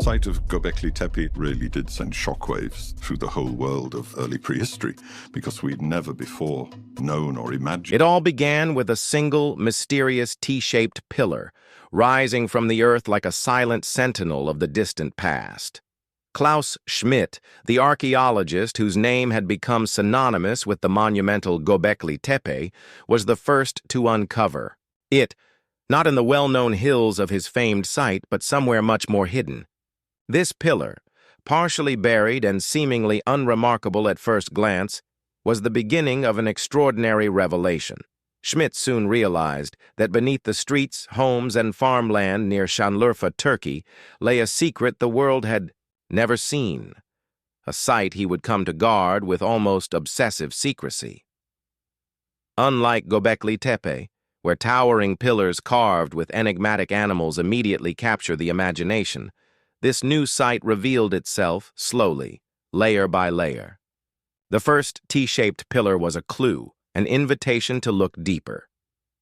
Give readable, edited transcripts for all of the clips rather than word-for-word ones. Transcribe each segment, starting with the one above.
The sight of Göbekli Tepe really did send shockwaves through the whole world of early prehistory because we'd never before known or imagined. It all began with a single, mysterious T-shaped pillar, rising from the earth like a silent sentinel of the distant past. Klaus Schmidt, the archaeologist whose name had become synonymous with the monumental Göbekli Tepe, was the first to uncover it, not in the well-known hills of his famed site, but somewhere much more hidden. This pillar, partially buried and seemingly unremarkable at first glance, was the beginning of an extraordinary revelation. Schmidt soon realized that beneath the streets, homes, and farmland near Şanlıurfa, Turkey, lay a secret the world had never seen, a site he would come to guard with almost obsessive secrecy. Unlike Göbekli Tepe, where towering pillars carved with enigmatic animals immediately capture the imagination, this new site revealed itself slowly, layer by layer. The first T-shaped pillar was a clue, an invitation to look deeper.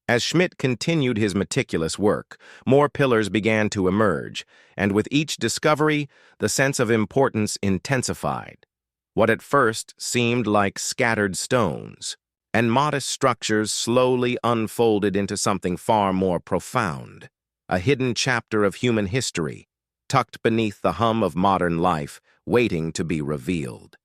As Schmidt continued his meticulous work, more pillars began to emerge, and with each discovery, the sense of importance intensified. What at first seemed like scattered stones and modest structures slowly unfolded into something far more profound, a hidden chapter of human history, tucked beneath the hum of modern life, waiting to be revealed.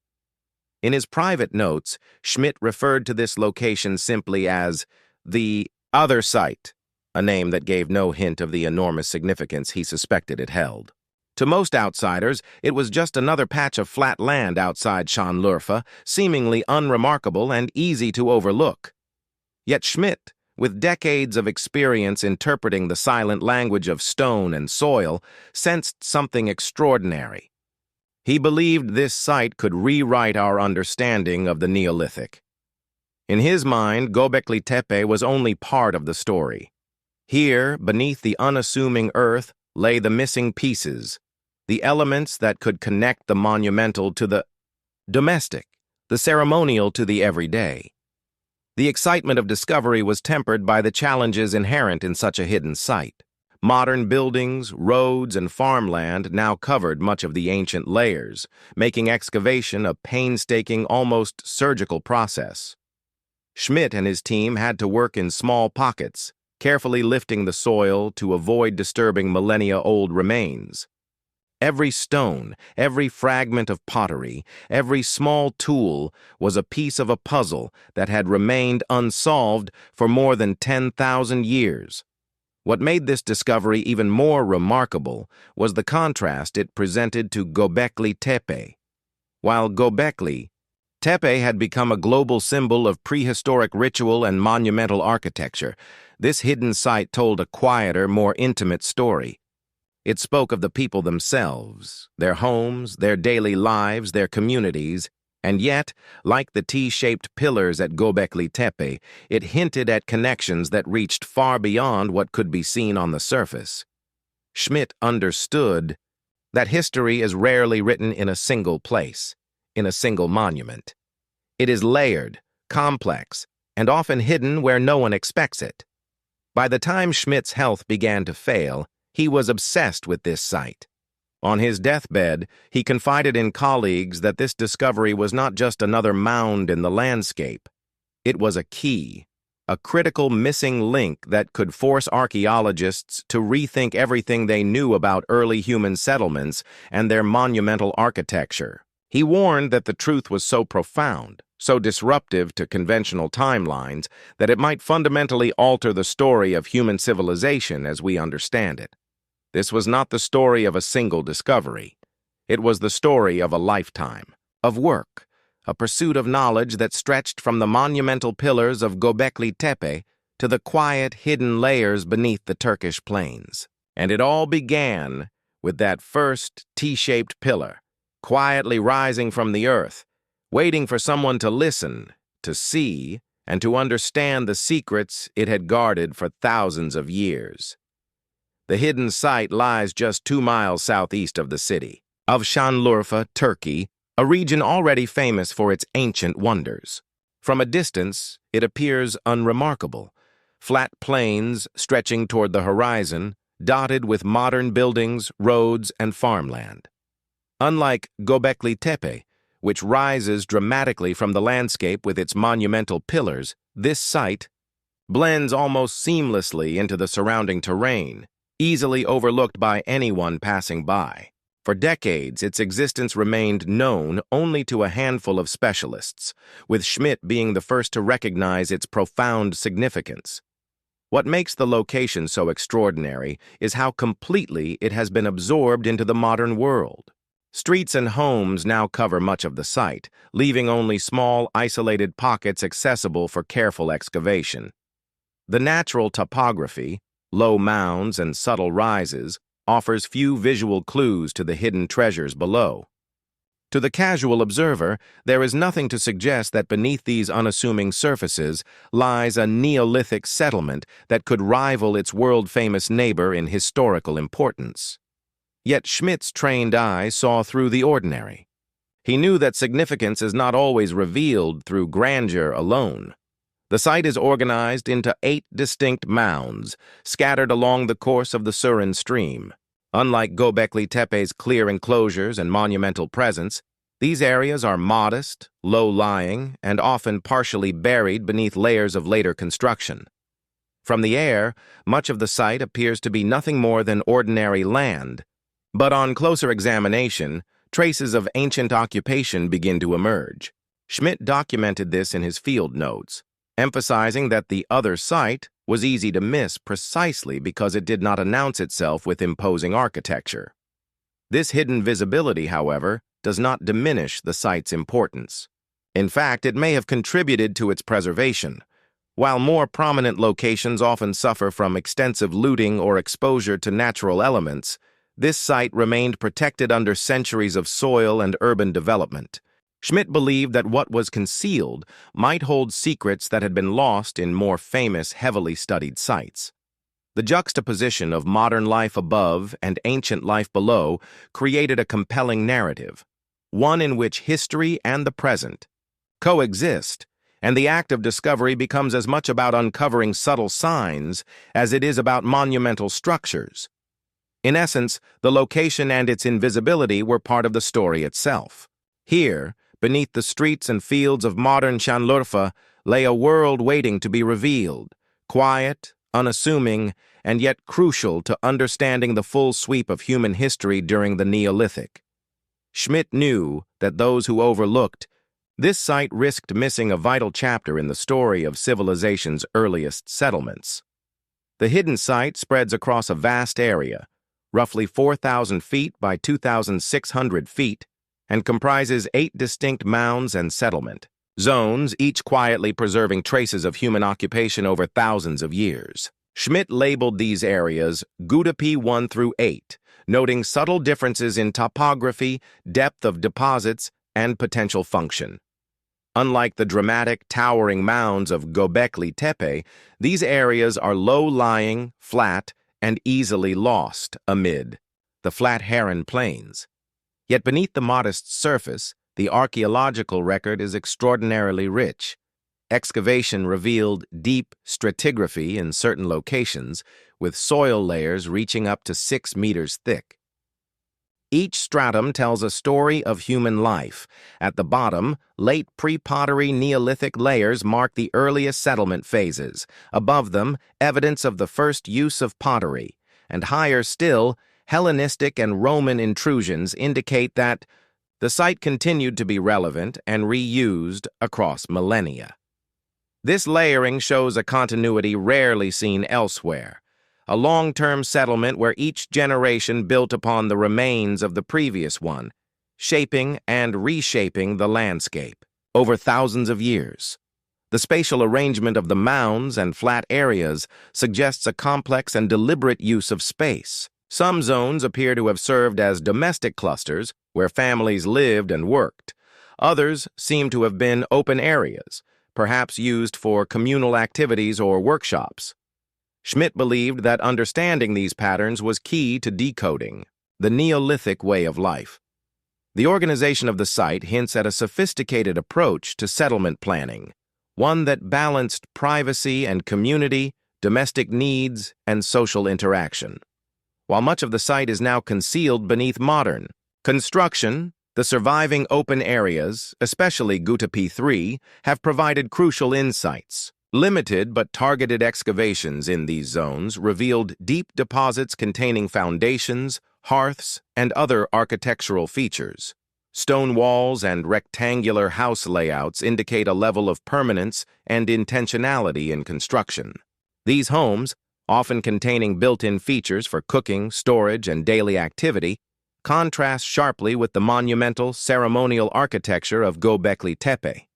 In his private notes, Schmidt referred to this location simply as the other site, a name that gave no hint of the enormous significance he suspected it held. To most outsiders, it was just another patch of flat land outside Şanlıurfa, seemingly unremarkable and easy to overlook. Yet Schmidt, with decades of experience interpreting the silent language of stone and soil, sensed something extraordinary. He believed this site could rewrite our understanding of the Neolithic. In his mind, Göbekli Tepe was only part of the story. Here, beneath the unassuming earth, lay the missing pieces, the elements that could connect the monumental to the domestic, the ceremonial to the everyday. The excitement of discovery was tempered by the challenges inherent in such a hidden site. Modern buildings, roads, and farmland now covered much of the ancient layers, making excavation a painstaking, almost surgical process. Schmidt and his team had to work in small pockets, carefully lifting the soil to avoid disturbing millennia-old remains. Every stone, every fragment of pottery, every small tool was a piece of a puzzle that had remained unsolved for more than 10,000 years. What made this discovery even more remarkable was the contrast it presented to Göbekli Tepe. While Göbekli Tepe had become a global symbol of prehistoric ritual and monumental architecture, this hidden site told a quieter, more intimate story. It spoke of the people themselves, their homes, their daily lives, their communities, and yet, like the T-shaped pillars at Göbekli Tepe, it hinted at connections that reached far beyond what could be seen on the surface. Schmidt understood that history is rarely written in a single place, in a single monument. It is layered, complex, and often hidden where no one expects it. By the time Schmidt's health began to fail, he was obsessed with this site. On his deathbed, he confided in colleagues that this discovery was not just another mound in the landscape. It was a key, a critical missing link that could force archaeologists to rethink everything they knew about early human settlements and their monumental architecture. He warned that the truth was so profound, so disruptive to conventional timelines, that it might fundamentally alter the story of human civilization as we understand it. This was not the story of a single discovery. It was the story of a lifetime, of work, a pursuit of knowledge that stretched from the monumental pillars of Göbekli Tepe to the quiet, hidden layers beneath the Turkish plains. And it all began with that first T-shaped pillar, quietly rising from the earth, waiting for someone to listen, to see, and to understand the secrets it had guarded for thousands of years. The hidden site lies just 2 miles southeast of the city of Şanlıurfa, Turkey, a region already famous for its ancient wonders. From a distance, it appears unremarkable. Flat plains stretching toward the horizon, dotted with modern buildings, roads, and farmland. Unlike Göbekli Tepe, which rises dramatically from the landscape with its monumental pillars, this site blends almost seamlessly into the surrounding terrain, easily overlooked by anyone passing by. For decades, its existence remained known only to a handful of specialists, with Schmidt being the first to recognize its profound significance. What makes the location so extraordinary is how completely it has been absorbed into the modern world. Streets and homes now cover much of the site, leaving only small, isolated pockets accessible for careful excavation. The natural topography, low mounds and subtle rises, offers few visual clues to the hidden treasures below. To the casual observer, there is nothing to suggest that beneath these unassuming surfaces lies a Neolithic settlement that could rival its world-famous neighbor in historical importance. Yet Schmidt's trained eye saw through the ordinary. He knew that significance is not always revealed through grandeur alone. The site is organized into 8 distinct mounds, scattered along the course of the Surin stream. Unlike Göbekli Tepe's clear enclosures and monumental presence, these areas are modest, low-lying, and often partially buried beneath layers of later construction. From the air, much of the site appears to be nothing more than ordinary land, but on closer examination, traces of ancient occupation begin to emerge. Schmidt documented this in his field notes, emphasizing that the other site was easy to miss precisely because it did not announce itself with imposing architecture. This hidden visibility, however, does not diminish the site's importance. In fact, it may have contributed to its preservation. While more prominent locations often suffer from extensive looting or exposure to natural elements, this site remained protected under centuries of soil and urban development. Schmidt believed that what was concealed might hold secrets that had been lost in more famous, heavily studied sites. The juxtaposition of modern life above and ancient life below created a compelling narrative, one in which history and the present coexist, and the act of discovery becomes as much about uncovering subtle signs as it is about monumental structures. In essence, the location and its invisibility were part of the story itself. Here, beneath the streets and fields of modern Şanlıurfa, lay a world waiting to be revealed, quiet, unassuming, and yet crucial to understanding the full sweep of human history during the Neolithic. Schmidt knew that those who overlooked this site risked missing a vital chapter in the story of civilization's earliest settlements. The hidden site spreads across a vast area, roughly 4,000 feet by 2,600 feet, and comprises 8 distinct mounds and settlement zones, each quietly preserving traces of human occupation over thousands of years. Schmidt labeled these areas Gürcütepe 1 through 8, noting subtle differences in topography, depth of deposits, and potential function. Unlike the dramatic, towering mounds of Göbekli Tepe, these areas are low-lying, flat, and easily lost amid the flat Heron Plains. Yet beneath the modest surface, the archaeological record is extraordinarily rich. Excavation revealed deep stratigraphy in certain locations, with soil layers reaching up to 6 meters thick. Each stratum tells a story of human life. At the bottom, late pre-pottery Neolithic layers mark the earliest settlement phases. Above them, evidence of the first use of pottery. And higher still, Hellenistic and Roman intrusions indicate that the site continued to be relevant and reused across millennia. This layering shows a continuity rarely seen elsewhere, a long-term settlement where each generation built upon the remains of the previous one, shaping and reshaping the landscape over thousands of years. The spatial arrangement of the mounds and flat areas suggests a complex and deliberate use of space. Some zones appear to have served as domestic clusters where families lived and worked. Others seem to have been open areas, perhaps used for communal activities or workshops. Schmidt believed that understanding these patterns was key to decoding the Neolithic way of life. The organization of the site hints at a sophisticated approach to settlement planning, one that balanced privacy and community, domestic needs, and social interaction. while much of the site is now concealed beneath modern construction. The surviving open areas, especially Gürcütepe 3, have provided crucial insights. Limited but targeted excavations in these zones revealed deep deposits containing foundations, hearths, and other architectural features. Stone walls and rectangular house layouts indicate a level of permanence and intentionality in construction. These homes, often containing built-in features for cooking, storage, and daily activity, contrast sharply with the monumental, ceremonial architecture of Göbekli Tepe.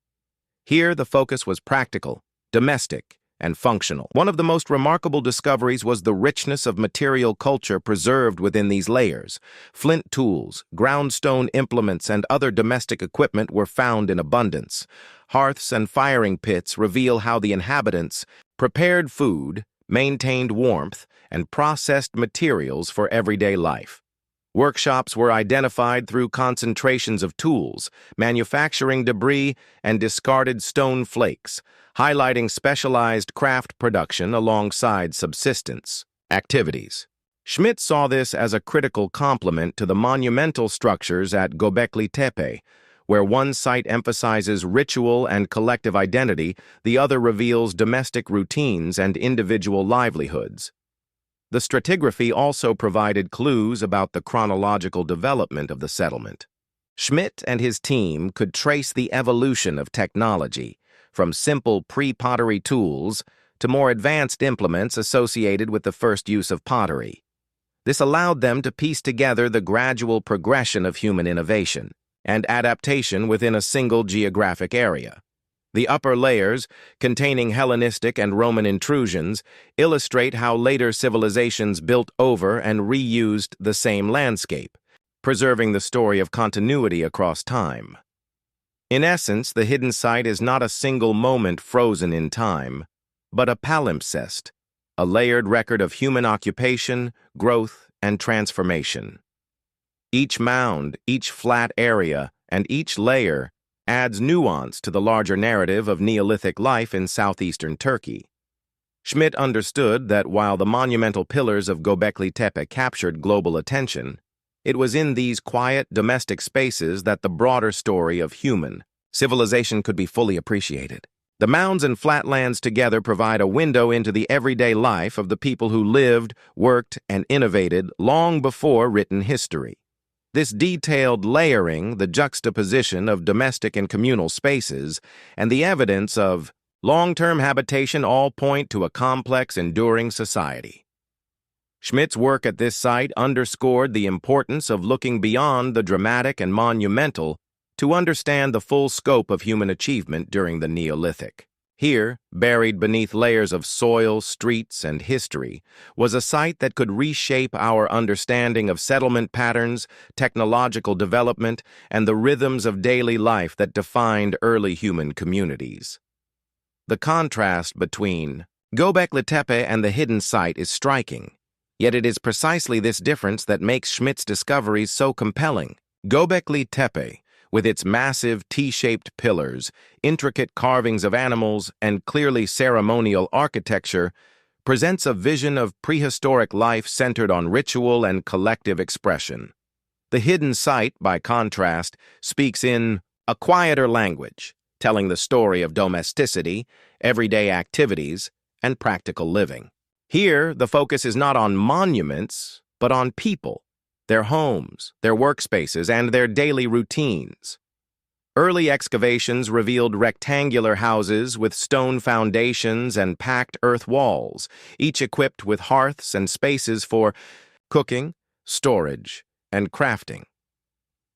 Here, the focus was practical, domestic, and functional. One of the most remarkable discoveries was the richness of material culture preserved within these layers. Flint tools, ground stone implements, and other domestic equipment were found in abundance. Hearths and firing pits reveal how the inhabitants prepared food, maintained warmth, and processed materials for everyday life. Workshops were identified through concentrations of tools, manufacturing debris, and discarded stone flakes, highlighting specialized craft production alongside subsistence activities. Schmidt saw this as a critical complement to the monumental structures at Göbekli Tepe, where one site emphasizes ritual and collective identity, the other reveals domestic routines and individual livelihoods. The stratigraphy also provided clues about the chronological development of the settlement. Schmidt and his team could trace the evolution of technology, from simple pre-pottery tools to more advanced implements associated with the first use of pottery. This allowed them to piece together the gradual progression of human innovation and adaptation within a single geographic area. The upper layers, containing Hellenistic and Roman intrusions, illustrate how later civilizations built over and reused the same landscape, preserving the story of continuity across time. In essence, the hidden site is not a single moment frozen in time, but a palimpsest, a layered record of human occupation, growth, and transformation. Each mound, each flat area, and each layer adds nuance to the larger narrative of Neolithic life in southeastern Turkey. Schmidt understood that while the monumental pillars of Göbekli Tepe captured global attention, it was in these quiet, domestic spaces that the broader story of human civilization could be fully appreciated. The mounds and flatlands together provide a window into the everyday life of the people who lived, worked, and innovated long before written history. This detailed layering, the juxtaposition of domestic and communal spaces, and the evidence of long-term habitation all point to a complex, enduring society. Schmidt's work at this site underscored the importance of looking beyond the dramatic and monumental to understand the full scope of human achievement during the Neolithic. Here, buried beneath layers of soil, streets, and history, was a site that could reshape our understanding of settlement patterns, technological development, and the rhythms of daily life that defined early human communities. The contrast between Göbekli Tepe and the hidden site is striking, yet it is precisely this difference that makes Schmidt's discoveries so compelling. Göbekli Tepe, with its massive T-shaped pillars, intricate carvings of animals, and clearly ceremonial architecture, presents a vision of prehistoric life centered on ritual and collective expression. The hidden site, by contrast, speaks in a quieter language, telling the story of domesticity, everyday activities, and practical living. Here, the focus is not on monuments, but on people, their homes, their workspaces, and their daily routines. Early excavations revealed rectangular houses with stone foundations and packed earth walls, each equipped with hearths and spaces for cooking, storage, and crafting.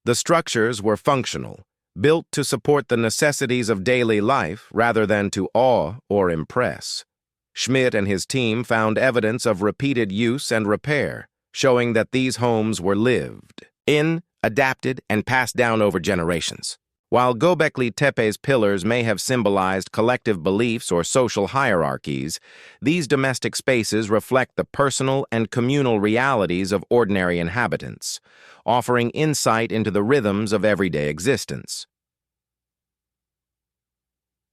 The structures were functional, built to support the necessities of daily life rather than to awe or impress. Schmidt and his team found evidence of repeated use and repair, showing that these homes were lived in, adapted, and passed down over generations. While Göbekli Tepe's pillars may have symbolized collective beliefs or social hierarchies, these domestic spaces reflect the personal and communal realities of ordinary inhabitants, offering insight into the rhythms of everyday existence.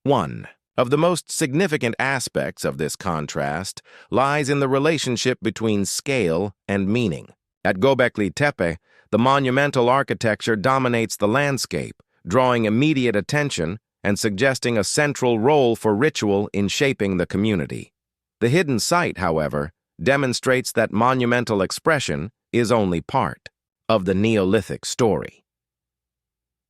1. of the most significant aspects of this contrast lies in the relationship between scale and meaning. At Göbekli Tepe, the monumental architecture dominates the landscape, drawing immediate attention and suggesting a central role for ritual in shaping the community. The hidden site, however, demonstrates that monumental expression is only part of the Neolithic story.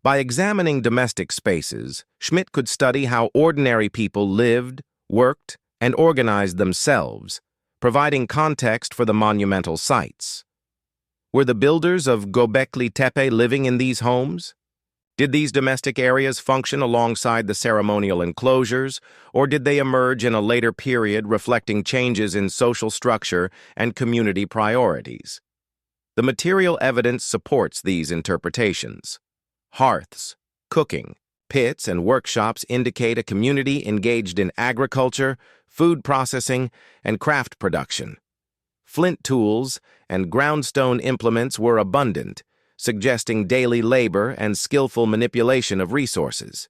By examining domestic spaces, Schmidt could study how ordinary people lived, worked, and organized themselves, providing context for the monumental sites. Were the builders of Göbekli Tepe living in these homes? Did these domestic areas function alongside the ceremonial enclosures, or did they emerge in a later period reflecting changes in social structure and community priorities? The material evidence supports these interpretations. Hearths, cooking, pits, and workshops indicate a community engaged in agriculture, food processing, and craft production. Flint tools and groundstone implements were abundant, suggesting daily labor and skillful manipulation of resources.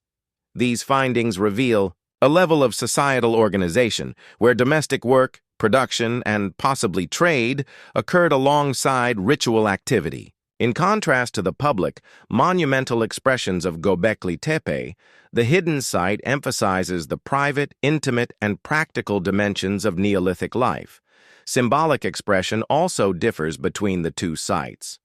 These findings reveal a level of societal organization where domestic work, production, and possibly trade occurred alongside ritual activity. In contrast to the public, monumental expressions of Göbekli Tepe, the hidden site emphasizes the private, intimate, and practical dimensions of Neolithic life. Symbolic expression also differs between the two sites.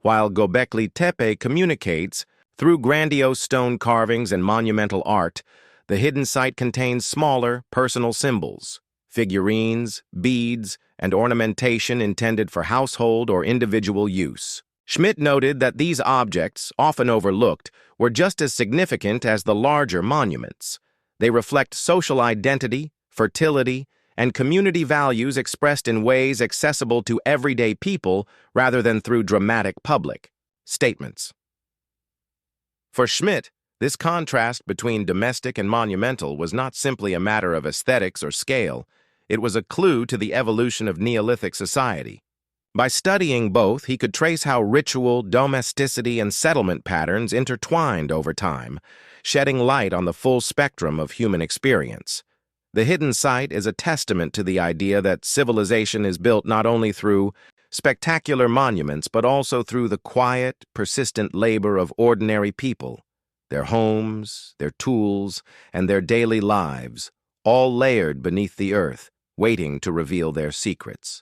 While Göbekli Tepe communicates through grandiose stone carvings and monumental art, the hidden site contains smaller, personal symbols, figurines, beads, and ornamentation intended for household or individual use. Schmidt noted that these objects, often overlooked, were just as significant as the larger monuments. They reflect social identity, fertility, and community values expressed in ways accessible to everyday people rather than through dramatic public statements. For Schmidt, this contrast between domestic and monumental was not simply a matter of aesthetics or scale, it was a clue to the evolution of Neolithic society. By studying both, he could trace how ritual, domesticity, and settlement patterns intertwined over time, shedding light on the full spectrum of human experience. The hidden site is a testament to the idea that civilization is built not only through spectacular monuments, but also through the quiet, persistent labor of ordinary people, their homes, their tools, and their daily lives, all layered beneath the earth, waiting to reveal their secrets.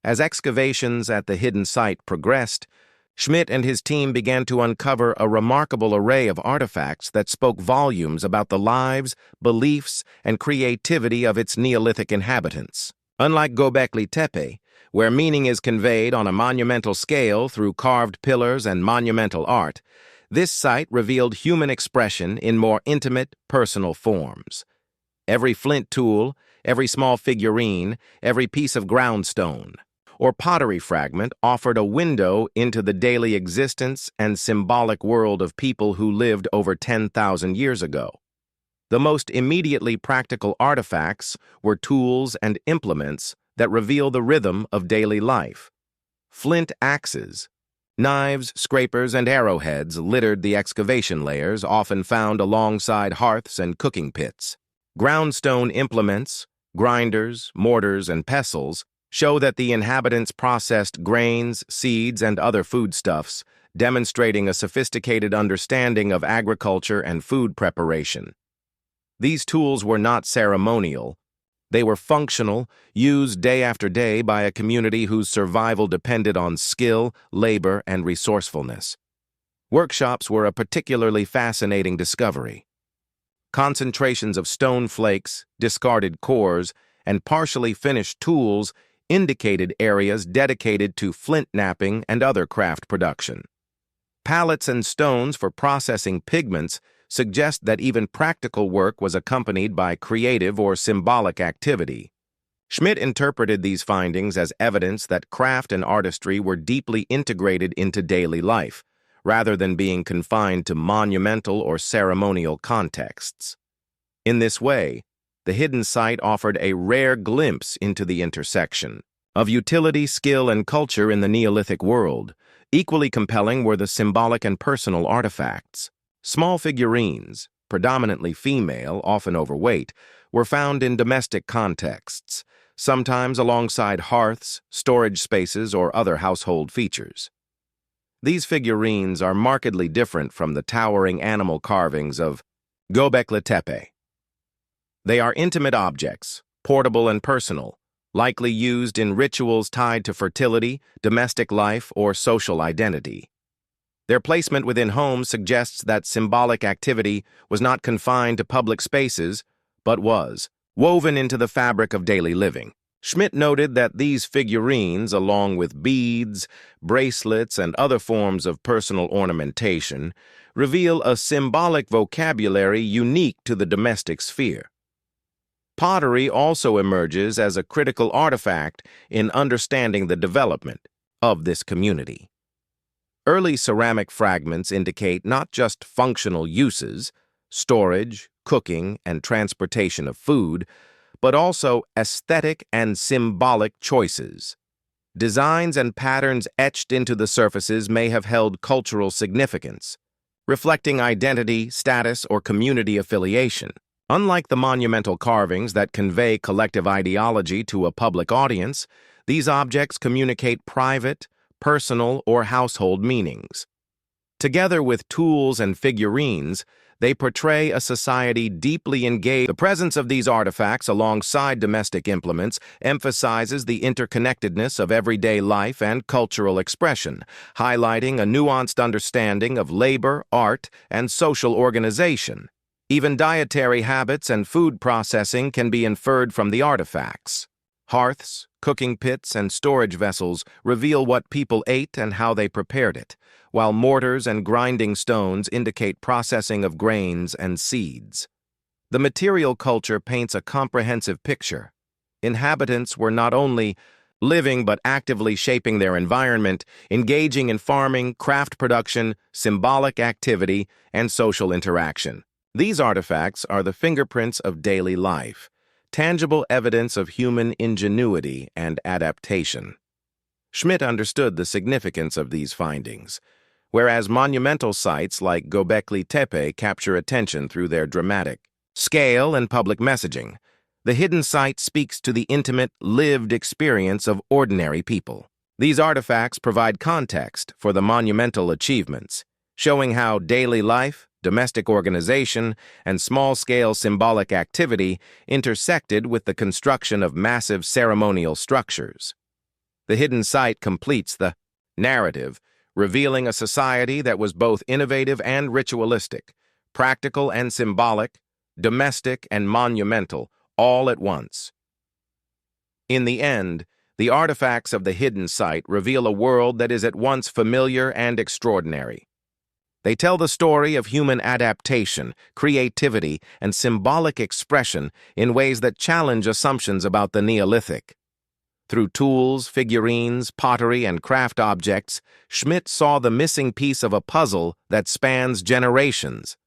As excavations at the hidden site progressed, Schmidt and his team began to uncover a remarkable array of artifacts that spoke volumes about the lives, beliefs, and creativity of its Neolithic inhabitants. Unlike Göbekli Tepe, where meaning is conveyed on a monumental scale through carved pillars and monumental art, this site revealed human expression in more intimate, personal forms. Every flint tool, every small figurine, every piece of groundstone or pottery fragment offered a window into the daily existence and symbolic world of people who lived over 10,000 years ago. The most immediately practical artifacts were tools and implements that reveal the rhythm of daily life. Flint axes, knives, scrapers, and arrowheads littered the excavation layers often found alongside hearths and cooking pits. Groundstone implements, grinders, mortars, and pestles show that the inhabitants processed grains, seeds, and other foodstuffs, demonstrating a sophisticated understanding of agriculture and food preparation. These tools were not ceremonial. They were functional, used day after day by a community whose survival depended on skill, labor, and resourcefulness. Workshops were a particularly fascinating discovery. Concentrations of stone flakes, discarded cores, and partially finished tools indicated areas dedicated to flint knapping and other craft production. Pallets and stones for processing pigments suggest that even practical work was accompanied by creative or symbolic activity. Schmidt interpreted these findings as evidence that craft and artistry were deeply integrated into daily life, rather than being confined to monumental or ceremonial contexts. In this way, the hidden site offered a rare glimpse into the intersection of utility, skill, and culture in the Neolithic world. Equally compelling were the symbolic and personal artifacts. Small figurines, predominantly female, often overweight, were found in domestic contexts, sometimes alongside hearths, storage spaces, or other household features. These figurines are markedly different from the towering animal carvings of Gobekli Tepe. They are intimate objects, portable and personal, likely used in rituals tied to fertility, domestic life, or social identity. Their placement within homes suggests that symbolic activity was not confined to public spaces, but was woven into the fabric of daily living. Schmidt noted that these figurines, along with beads, bracelets, and other forms of personal ornamentation, reveal a symbolic vocabulary unique to the domestic sphere. Pottery also emerges as a critical artifact in understanding the development of this community. Early ceramic fragments indicate not just functional uses, storage, cooking, and transportation of food, but also aesthetic and symbolic choices. Designs and patterns etched into the surfaces may have held cultural significance, reflecting identity, status, or community affiliation. Unlike the monumental carvings that convey collective ideology to a public audience, these objects communicate private, personal, or household meanings. Together with tools and figurines, they portray a society deeply engaged. The presence of these artifacts alongside domestic implements emphasizes the interconnectedness of everyday life and cultural expression, highlighting a nuanced understanding of labor, art, and social organization. Even dietary habits and food processing can be inferred from the artifacts. Hearths, cooking pits, and storage vessels reveal what people ate and how they prepared it, while mortars and grinding stones indicate processing of grains and seeds. The material culture paints a comprehensive picture. Inhabitants were not only living but actively shaping their environment, engaging in farming, craft production, symbolic activity, and social interaction. These artifacts are the fingerprints of daily life, tangible evidence of human ingenuity and adaptation. Schmidt understood the significance of these findings. Whereas monumental sites like Gobekli Tepe capture attention through their dramatic scale and public messaging, the hidden site speaks to the intimate, lived experience of ordinary people. These artifacts provide context for the monumental achievements, showing how daily life, domestic organization, and small-scale symbolic activity intersected with the construction of massive ceremonial structures. The hidden site completes the narrative, revealing a society that was both innovative and ritualistic, practical and symbolic, domestic and monumental, all at once. In the end, the artifacts of the hidden site reveal a world that is at once familiar and extraordinary. They tell the story of human adaptation, creativity, and symbolic expression in ways that challenge assumptions about the Neolithic. Through tools, figurines, pottery, and craft objects, Schmidt saw the missing piece of a puzzle that spans generations.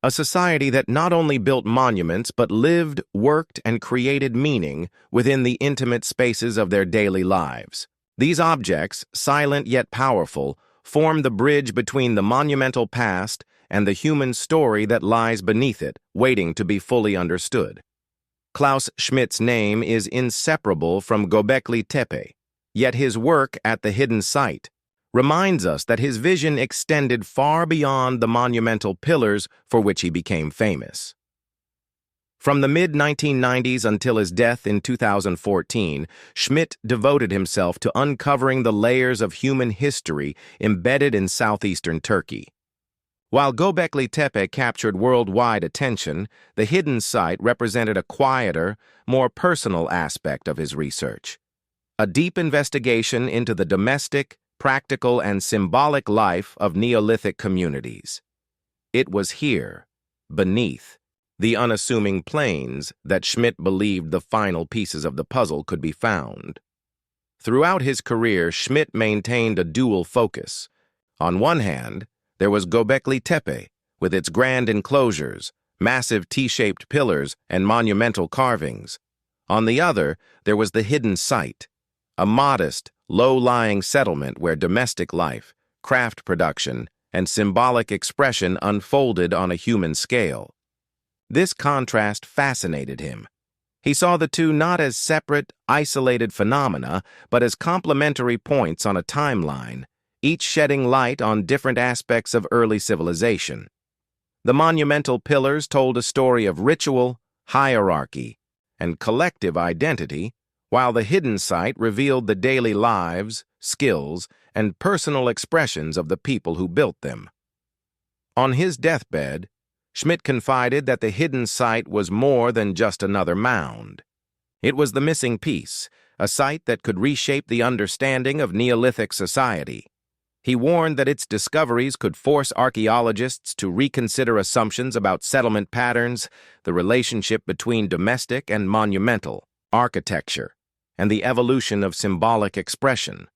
A society that not only built monuments but lived, worked, and created meaning within the intimate spaces of their daily lives. These objects, silent yet powerful, form the bridge between the monumental past and the human story that lies beneath it, waiting to be fully understood. Klaus Schmidt's name is inseparable from Gobekli Tepe, yet his work at the hidden site reminds us that his vision extended far beyond the monumental pillars for which he became famous. From the mid-1990s until his death in 2014, Schmidt devoted himself to uncovering the layers of human history embedded in southeastern Turkey. While Gobekli Tepe captured worldwide attention, the hidden site represented a quieter, more personal aspect of his research. A deep investigation into the domestic, practical, and symbolic life of Neolithic communities. It was here, beneath the unassuming plains, that Schmidt believed the final pieces of the puzzle could be found. Throughout his career, Schmidt maintained a dual focus. On one hand, there was Gobekli Tepe, with its grand enclosures, massive T-shaped pillars, and monumental carvings. On the other, there was the hidden site, a modest, low-lying settlement where domestic life, craft production, and symbolic expression unfolded on a human scale. This contrast fascinated him. He saw the two not as separate, isolated phenomena, but as complementary points on a timeline, each shedding light on different aspects of early civilization. The monumental pillars told a story of ritual, hierarchy, and collective identity, while the hidden site revealed the daily lives, skills, and personal expressions of the people who built them. On his deathbed, Schmidt confided that the hidden site was more than just another mound. It was the missing piece, a site that could reshape the understanding of Neolithic society. He warned that its discoveries could force archaeologists to reconsider assumptions about settlement patterns, the relationship between domestic and monumental architecture, and the evolution of symbolic expression.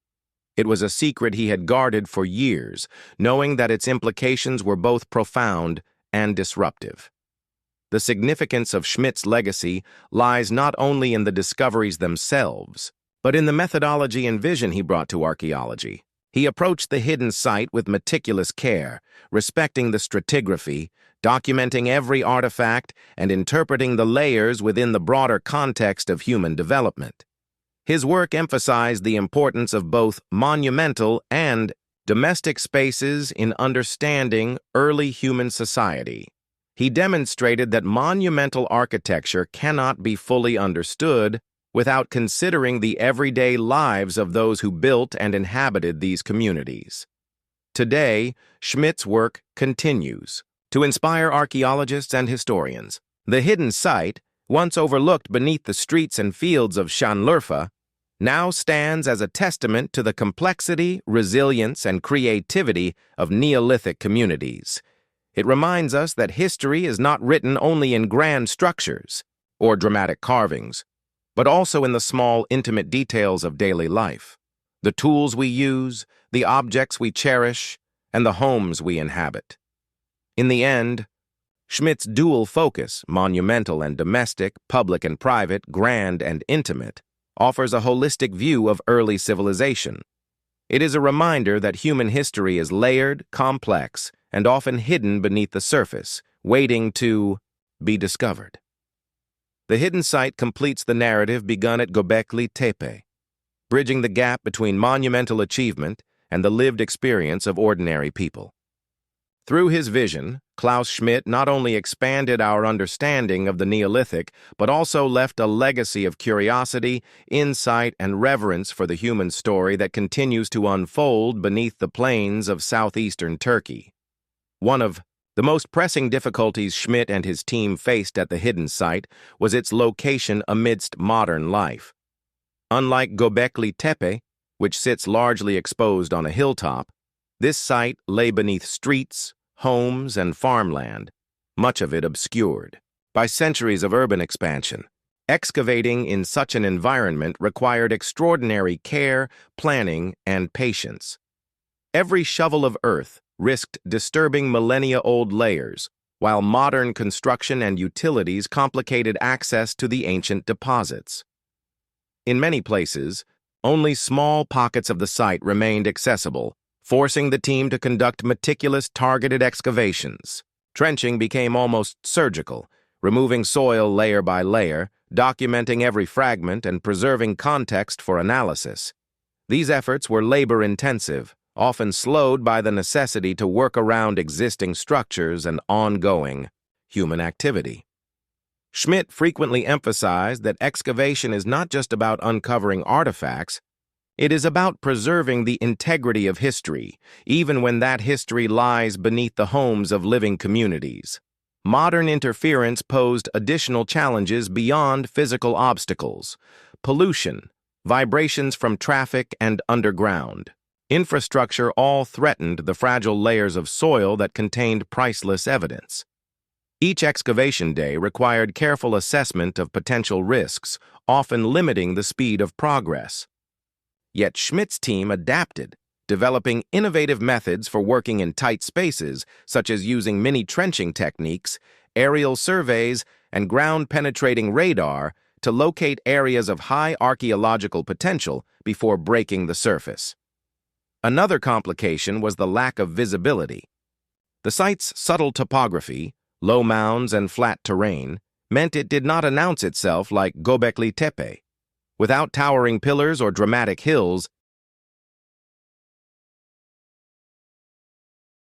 It was a secret he had guarded for years, knowing that its implications were both profound and disruptive. The significance of Schmidt's legacy lies not only in the discoveries themselves, but in the methodology and vision he brought to archaeology. He approached the hidden site with meticulous care, respecting the stratigraphy, documenting every artifact, and interpreting the layers within the broader context of human development. His work emphasized the importance of both monumental and domestic spaces in understanding early human society. He demonstrated that monumental architecture cannot be fully understood without considering the everyday lives of those who built and inhabited these communities. Today, Schmidt's work continues to inspire archaeologists and historians. The hidden site, once overlooked beneath the streets and fields of Şanlıurfa, now stands as a testament to the complexity, resilience, and creativity of Neolithic communities. It reminds us that history is not written only in grand structures or dramatic carvings, but also in the small, intimate details of daily life, the tools we use, the objects we cherish, and the homes we inhabit. In the end, Schmidt's dual focus, monumental and domestic, public and private, grand and intimate, offers a holistic view of early civilization. It is a reminder that human history is layered, complex, and often hidden beneath the surface, waiting to be discovered. The hidden site completes the narrative begun at Gürcütepe, bridging the gap between monumental achievement and the lived experience of ordinary people. Through his vision, Klaus Schmidt not only expanded our understanding of the Neolithic, but also left a legacy of curiosity, insight, and reverence for the human story that continues to unfold beneath the plains of southeastern Turkey. One of the most pressing difficulties Schmidt and his team faced at the hidden site was its location amidst modern life. Unlike Gürcütepe, which sits largely exposed on a hilltop, this site lay beneath streets, homes, and farmland, much of it obscured by centuries of urban expansion. Excavating in such an environment required extraordinary care, planning, and patience. Every shovel of earth risked disturbing millennia-old layers, while modern construction and utilities complicated access to the ancient deposits. In many places, only small pockets of the site remained accessible, forcing the team to conduct meticulous, targeted excavations. Trenching became almost surgical, removing soil layer by layer, documenting every fragment, and preserving context for analysis. These efforts were labor-intensive, often slowed by the necessity to work around existing structures and ongoing human activity. Schmidt frequently emphasized that excavation is not just about uncovering artifacts, it is about preserving the integrity of history, even when that history lies beneath the homes of living communities. Modern interference posed additional challenges beyond physical obstacles: pollution, vibrations from traffic and underground infrastructure all threatened the fragile layers of soil that contained priceless evidence. Each excavation day required careful assessment of potential risks, often limiting the speed of progress. Yet Schmidt's team adapted, developing innovative methods for working in tight spaces, such as using mini-trenching techniques, aerial surveys, and ground-penetrating radar to locate areas of high archaeological potential before breaking the surface. Another complication was the lack of visibility. The site's subtle topography, low mounds and flat terrain, meant it did not announce itself like Göbekli Tepe. Without towering pillars or dramatic hills,